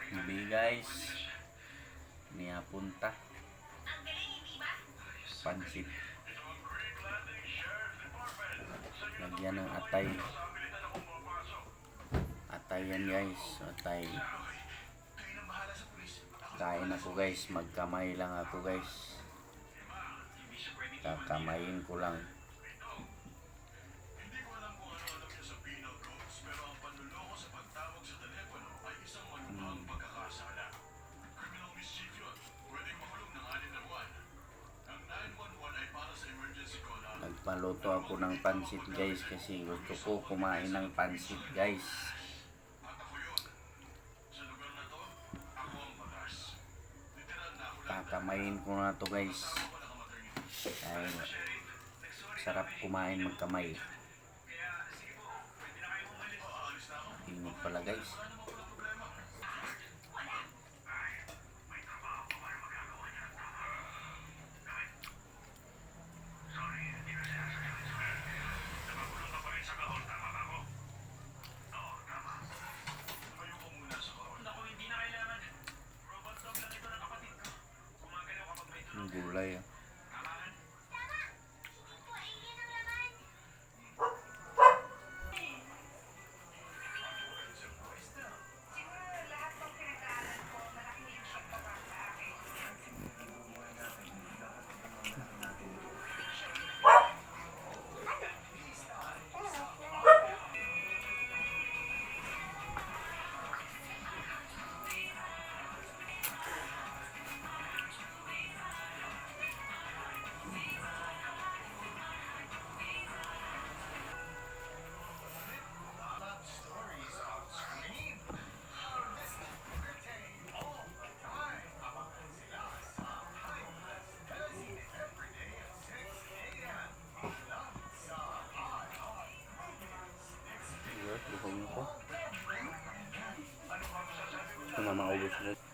Hindi guys, niya punta pansit. Lagyan ng atay. Atay yan guys, atay. Kain ako guys, magkamay lang ako guys. Kakamayin ko lang. Nagpaluto ako ng pansit guys kasi gusto ko kumain ng pansit guys. Kakamayin ko na to guys. Dahil sarap kumain magkamay. Init pala guys. Gulay ah. Ito na maubos ulit.